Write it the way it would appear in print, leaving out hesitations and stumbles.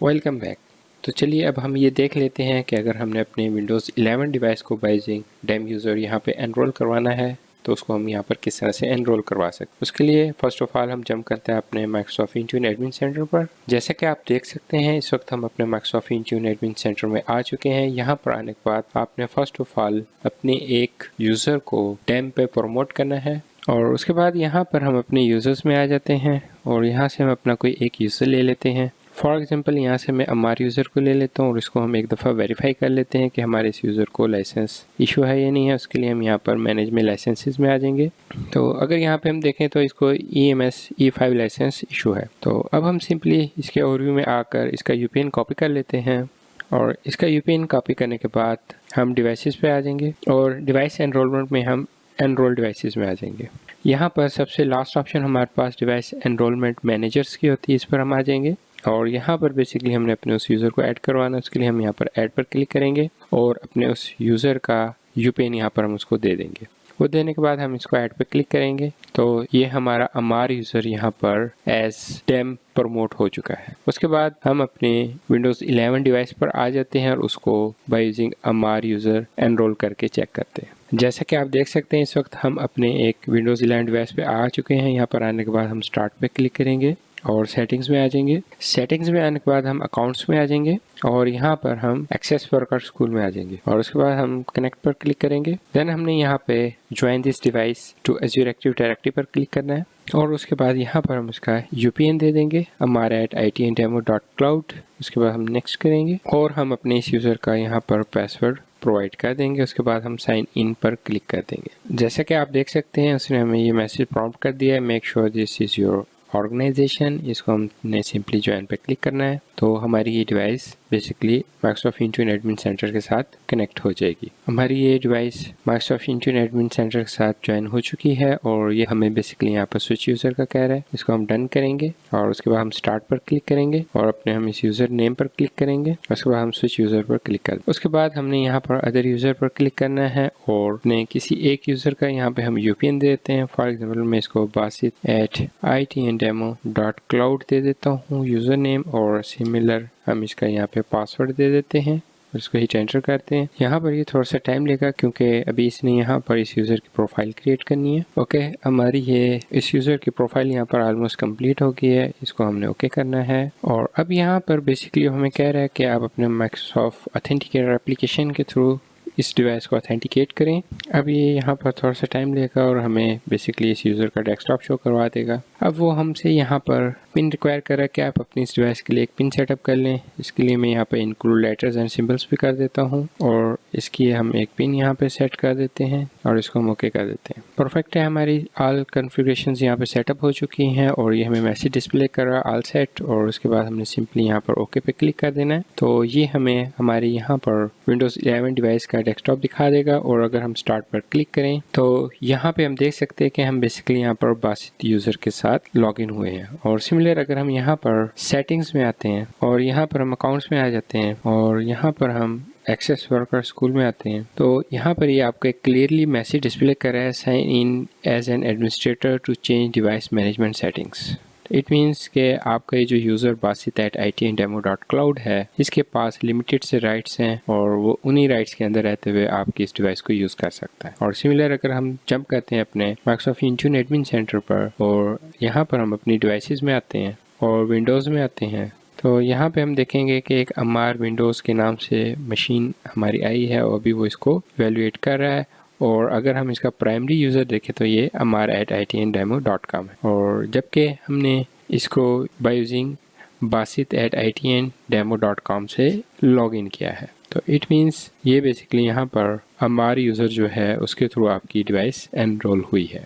Welcome back. तो चलिए अब हम ये देख लेते हैं कि अगर हमने अपने Windows 11 डिवाइस को बाय यूजिंग डेम यूज़र यहाँ पे एनरोल करवाना है तो उसको हम यहाँ पर किस तरह से एनरोल करवा सकते हैं। उसके लिए फर्स्ट ऑफ ऑल हम जंप करते हैं अपने Microsoft Intune एडमिन सेंटर पर। जैसे कि आप देख सकते हैं इस वक्त हम अपने Microsoft Intune एडमिन सेंटर में आ चुके हैं। यहाँ पर आने के बाद आपने फर्स्ट ऑफ ऑल अपने एक यूज़र को डेम पे प्रमोट करना है और उसके बाद यहाँ पर हम अपने यूज़र्स में आ जाते हैं और यहाँ से हम अपना कोई एक यूज़र ले लेते हैं। फॉर एग्जांपल यहाँ से मैं अमार यूज़र को ले लेता हूँ और इसको हम एक दफ़ा वेरीफाई कर लेते हैं कि हमारे इस यूज़र को लाइसेंस इशू है या नहीं है। उसके लिए हम यहाँ पर मैनेज में लाइसेंसेस में आ जाएंगे। तो अगर यहाँ पे हम देखें तो इसको EMS E5 लाइसेंस इशू है। तो अब हम सिंपली इसके ओवरव्यू में आकर इसका UPN कॉपी कर लेते हैं और इसका UPN कॉपी करने के बाद हम डिवाइसेस पे आ जाएंगे और डिवाइस एनरोलमेंट में हम एनरोल डिवाइसेस में आ जाएंगे। यहाँ पर सबसे लास्ट ऑप्शन हमारे पास डिवाइस एनरोलमेंट मैनेजर्स की होती है, इस पर हम आ जाएंगे और यहाँ पर बेसिकली हमने अपने उस यूज़र को ऐड करवाना है। उसके लिए हम यहाँ पर ऐड पर क्लिक करेंगे और अपने उस यूज़र का UPN यहाँ पर हम उसको दे देंगे। वो देने के बाद हम इसको ऐड पर क्लिक करेंगे तो ये हमारा अमार यूज़र यहाँ पर एज डेम प्रमोट हो चुका है। उसके बाद हम अपने Windows 11 डिवाइस पर आ जाते हैं और उसको बाय यूजिंग अमार यूज़र एनरोल करके चेक करते हैं। जैसा कि आप देख सकते हैं इस वक्त हम अपने एक Windows 11 डिवाइस पे आ चुके हैं। यहाँ पर आने के बाद हम स्टार्ट पे क्लिक करेंगे और सेटिंग्स में आ जाएंगे। सेटिंग्स में आने के बाद हम अकाउंट्स में आ जाएंगे और यहाँ पर हम एक्सेस वर्कर स्कूल में आ जाएंगे और उसके बाद हम कनेक्ट पर क्लिक करेंगे। देन हमने यहाँ पे join this device to Azure active directory पर क्लिक करना है और उसके बाद यहाँ पर हम उसका UPN दे देंगे amar@itndemo.cloud। उसके बाद हम नेक्स्ट करेंगे और हम अपने इस यूज़र का यहाँ पर पासवर्ड प्रोवाइड कर देंगे। उसके बाद हम साइन इन पर क्लिक कर देंगे। जैसा कि आप देख सकते हैं उसने हमें ये मैसेज प्रॉम्प्ट कर दिया है, make sure this is your organisation. इसको हमने सिंपली ज्वाइन पे क्लिक करना है तो हमारी ये device basically Microsoft Intune admin centre के साथ कनेक्ट हो जाएगी। हमारी ये device Microsoft Intune admin centre के साथ ज्वाइन हो चुकी है और ये हमें बेसिकली यहाँ पर स्विच यूज़र का कह रहा है। इसको हम डन करेंगे और उसके बाद हम स्टार्ट पर क्लिक करेंगे और अपने हम इस यूज़र नेम पर क्लिक करेंगे। उसके बाद हम स्विच यूज़र पर क्लिक करें। उसके बाद हमने यहाँ पर अदर यूज़र पर क्लिक करना है और अपने किसी एक यूज़र का यहाँ पे हम UPN देते हैं। फॉर एग्जाम्पल मैं इसको basit@itndemo.cloud दे देता हूँ यूज़र नेम और सिमिलर हम इसका यहाँ पे पासवर्ड दे देते हैं और इसको हिट एंटर करते हैं। यहाँ पर ये थोड़ा सा टाइम लेगा क्योंकि अभी इसने यहाँ पर इस यूज़र की प्रोफाइल क्रिएट करनी है। ओके, हमारी ये इस यूज़र की प्रोफाइल यहाँ पर ऑलमोस्ट कंप्लीट हो गई है। इसको हमने ओके करना है और अब यहाँ पर बेसिकली हमें कह रहा है कि आप अपने Microsoft ऑथेंटिकेटर एप्लीकेशन के थ्रू इस डिवाइस को ऑथेंटिकेट करें। अब ये यहाँ पर थोड़ा सा टाइम लेगा और हमें बेसिकली इस यूज़र का डेस्कटॉप शो करवा देगा। अब वो हमसे यहाँ पर पिन रिक्वायर कर रहा है कि आप अपनी इस डिवाइस के लिए एक पिन सेटअप कर लें। इसके लिए मैं यहाँ पे इंक्लूड लेटर्स एंड सिंबल्स भी कर देता हूँ और इसकी हम एक पिन यहाँ पे सेट कर देते हैं और इसको हम ओके कर देते हैं। परफेक्ट है, हमारी ऑल कॉन्फ़िगरेशंस यहाँ पे सेटअप हो चुकी हैं और ये हमें मैसेज डिस्प्ले कर रहा है ऑल सेट और उसके बाद हमने सिंपली यहाँ पर ओके पे क्लिक कर देना है। तो ये हमें हमारी यहाँ पर Windows 11 डिवाइस का डेस्कटॉप दिखा देगा और अगर हम स्टार्ट पर क्लिक करें तो यहाँ पे हम देख सकते हैं कि हम बेसिकली यहाँ पर बासित यूज़र के साथ लॉगिन हुए हैं। और सिमिलर अगर हम यहाँ पर सेटिंग्स में आते हैं और यहाँ पर हम अकाउंट्स में आ जाते हैं और यहाँ पर हम एक्सेस वर्कर स्कूल में आते हैं तो यहाँ पर ये आपको एक क्लियरली मैसेज डिस्प्ले कर रहा है, sign in as an administrator to change device management settings. It means कि आपका ये जो यूज़र basit@itndemo.cloud है इसके पास लिमिटेड से राइट्स हैं और वो उन्हीं राइट्स के अंदर रहते हुए आपकी इस डिवाइस को यूज़ कर सकता है। और सिमिलर अगर हम जंप करते हैं अपने Microsoft Intune एडमिन सेंटर पर और यहाँ पर हम अपनी डिवाइसेस में आते हैं और विंडोज़ में आते हैं तो यहाँ पे हम देखेंगे कि एक अमार विंडोज़ के नाम से मशीन हमारी आई है और अभी वो इसको इवैल्यूएट कर रहा है। और अगर हम इसका प्राइमरी यूज़र देखें तो ये amar@itndemo.com है और जबकि हमने इसको बाय यूजिंग basit@itndemo.com से लॉगिन किया है। तो इट मीन्स ये बेसिकली यहाँ पर अमार यूज़र जो है उसके थ्रू आपकी डिवाइस एनरोल हुई है।